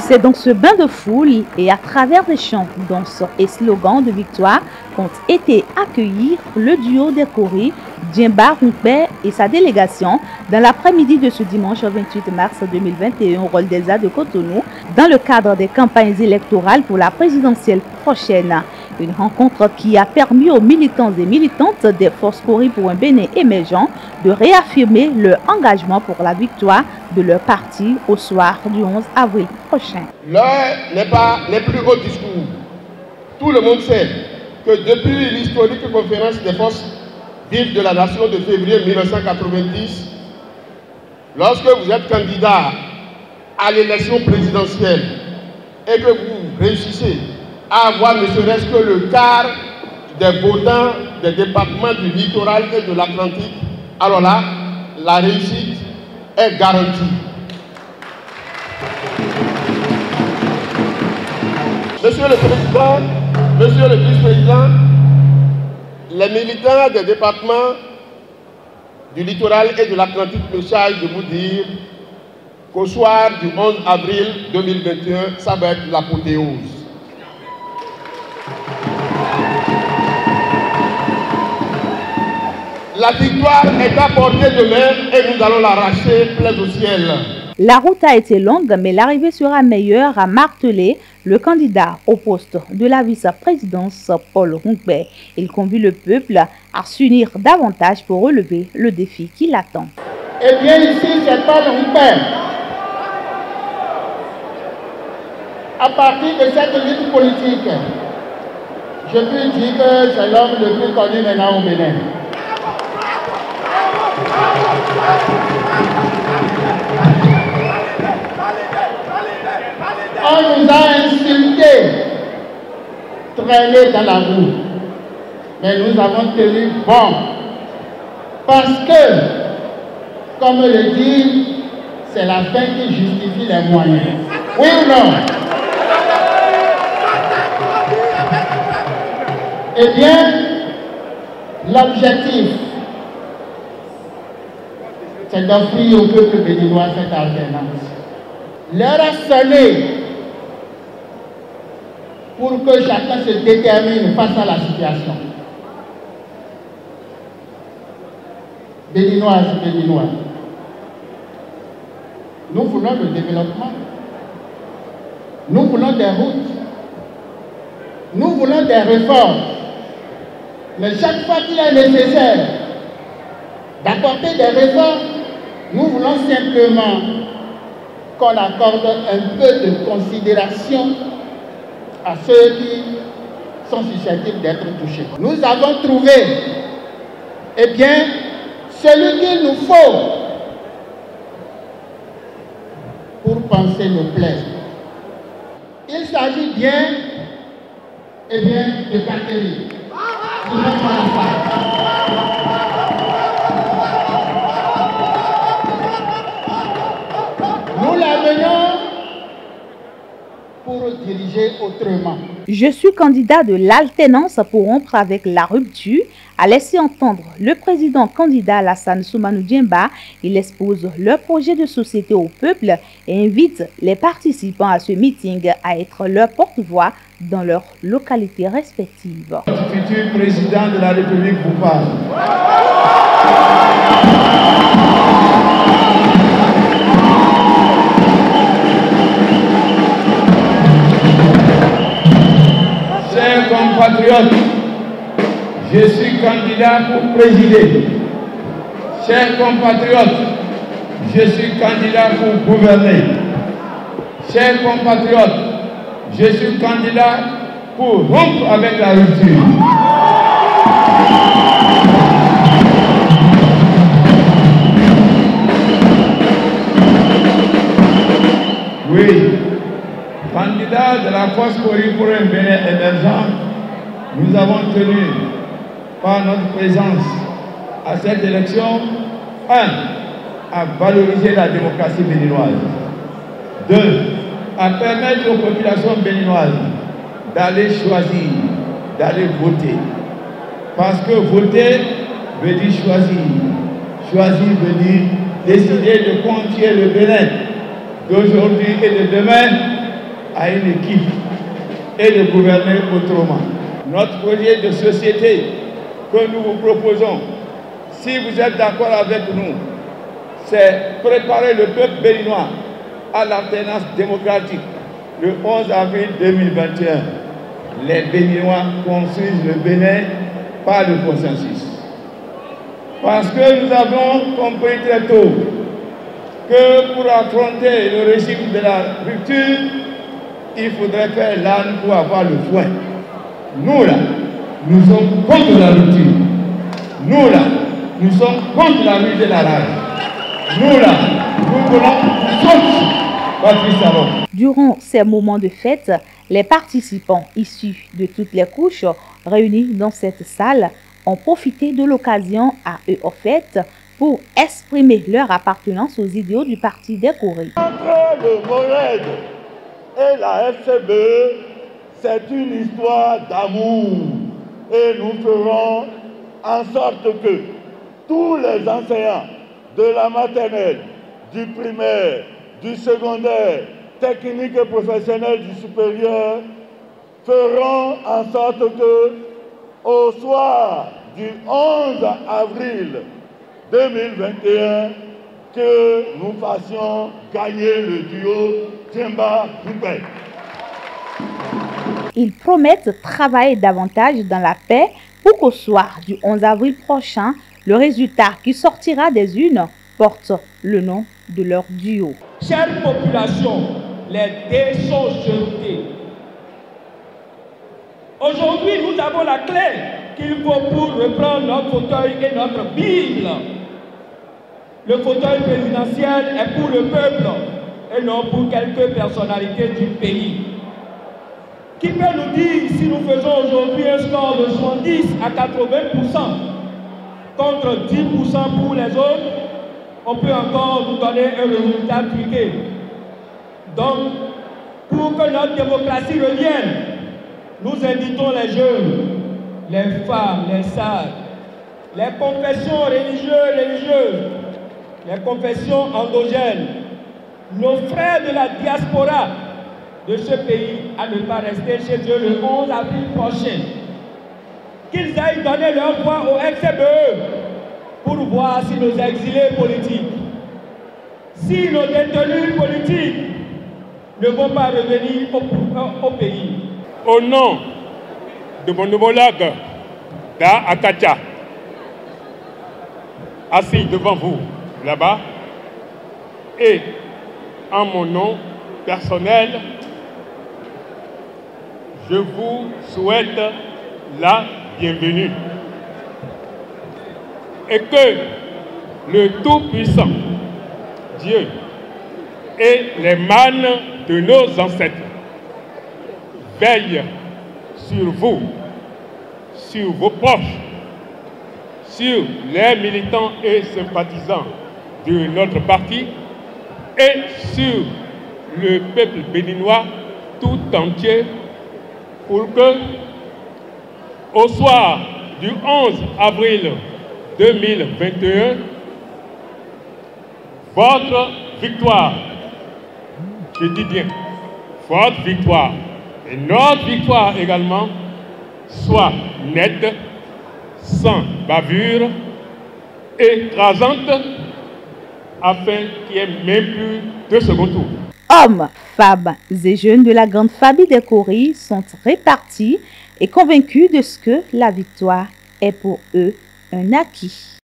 C'est dans ce bain de foule et à travers des chants, danses et slogans de victoire qu'ont été accueillis le duo des Koris, Djemba Runkbe et sa délégation dans l'après-midi de ce dimanche 28 mars 2021 au Rôle d'Elsa de Cotonou dans le cadre des campagnes électorales pour la présidentielle prochaine. Une rencontre qui a permis aux militants et militantes des forces Koris pour un Bénin émergent de réaffirmer leur engagement pour la victoire de leur parti au soir du 11 avril prochain. L'heure n'est plus au discours. Tout le monde sait que depuis l'historique conférence des forces vives de la nation de février 1990, lorsque vous êtes candidat à l'élection présidentielle et que vous réussissez à avoir ne serait-ce que le quart des votants des départements du littoral et de l'Atlantique, alors là, la réussite est garantie. Monsieur le Président, Monsieur le Vice-président, les militants des départements du littoral et de l'Atlantique me chargent de vous dire qu'au soir du 11 avril 2021, ça va être l'apothéose. La victoire est à portée de main et nous allons l'arracher plein au ciel. La route a été longue, mais l'arrivée sera meilleure, a martelé le candidat au poste de la vice-présidence, Paul Runkbe. Il convie le peuple à s'unir davantage pour relever le défi qui l'attend. Eh bien, ici, c'est Paul Runkbe. À partir de cette lutte politique, je peux dire que c'est l'homme le plus connu maintenant au Bénin. On nous a insultés, traînés dans la roue, mais nous avons tenu bon, parce que, comme le dit, c'est la fin qui justifie les moyens. Oui ou non? Eh bien, l'objectif, c'est d'offrir au peuple béninois cette alternance. L'heure a sonné pour que chacun se détermine face à la situation. Béninoises, Béninois, nous voulons le développement, nous voulons des routes, nous voulons des réformes, mais chaque fois qu'il est nécessaire d'apporter des réformes, nous voulons simplement qu'on accorde un peu de considération à ceux qui sont susceptibles d'être touchés. Nous avons trouvé, eh bien, celui qu'il nous faut pour penser nos plaies. Il s'agit bien, eh bien, de bactéries. Nous l'amenons pour diriger autrement. Je suis candidat de l'alternance pour rompre avec la rupture, a laissé entendre le président candidat Alassane Soumanou Djemba. Il expose leur projet de société au peuple et invite les participants à ce meeting à être leur porte-voix dans leurs localités respectives. Le futur président de la République vous parle. Chers compatriotes, je suis candidat pour présider. Chers compatriotes, je suis candidat pour gouverner. Chers compatriotes, je suis candidat pour rompre avec la rupture. Oui, candidat de la force Koris pour un Bénin émergent, nous avons tenu par notre présence à cette élection, 1. à valoriser la démocratie béninoise, 2. à permettre aux populations béninoises d'aller choisir, d'aller voter. Parce que voter veut dire choisir. Choisir veut dire décider de conduire le Bénin d'aujourd'hui et de demain à une équipe et de gouverner autrement. Notre projet de société que nous vous proposons, si vous êtes d'accord avec nous, c'est préparer le peuple béninois à l'alternance démocratique le 11 avril 2021. Les Béninois construisent le Bénin par le consensus. Parce que nous avons compris très tôt que pour affronter le régime de la rupture, il faudrait faire l'âne pour avoir le foin. Nous là, nous sommes contre la rupture. Nous là, nous sommes contre la rue de la rage. Nous là, nous voulons tous Patrice Talon. Durant ces moments de fête, les participants issus de toutes les couches réunis dans cette salle ont profité de l'occasion à eux offertes pour exprimer leur appartenance aux idéaux du Parti des Corées. Entre le MORED et la FCBE, c'est une histoire d'amour et nous ferons en sorte que tous les enseignants de la maternelle, du primaire, du secondaire, technique et professionnel du supérieur feront en sorte que au soir du 11 avril 2021 que nous fassions gagner le duo Djemba-Roupé. Ils promettent de travailler davantage dans la paix pour qu'au soir du 11 avril prochain, le résultat qui sortira des urnes porte le nom de leur duo. Chère population, les dés sont jetés. Aujourd'hui, nous avons la clé qu'il faut pour reprendre notre fauteuil et notre Bible. Le fauteuil présidentiel est pour le peuple et non pour quelques personnalités du pays. Qui peut nous dire si nous faisons aujourd'hui un score de 70 à 80% contre 10% pour les autres, on peut encore nous donner un résultat truqué. Donc, pour que notre démocratie revienne, nous invitons les jeunes, les femmes, les sages, les confessions religieuses, les confessions endogènes, nos frères de la diaspora de ce pays à ne pas rester chez eux le 11 avril prochain. Qu'ils aillent donner leur voix au FCBE pour voir si nos exilés politiques, si nos détenus politiques ne vont pas revenir au pays. Au nom de mon homologue Da Akacha, assis devant vous là-bas, et en mon nom personnel, je vous souhaite la bienvenue. Et que le Tout-Puissant, Dieu, et les mânes de nos ancêtres veillent sur vous, sur vos proches, sur les militants et sympathisants de notre parti et sur le peuple béninois tout entier pour que, au soir du 11 avril 2021, votre victoire, je dis bien, votre victoire et notre victoire également, soit nette, sans bavure, écrasante, afin qu'il n'y ait même plus de second tour. Hommes, femmes et jeunes de la grande famille des Corées sont répartis et convaincus de ce que la victoire est pour eux un acquis.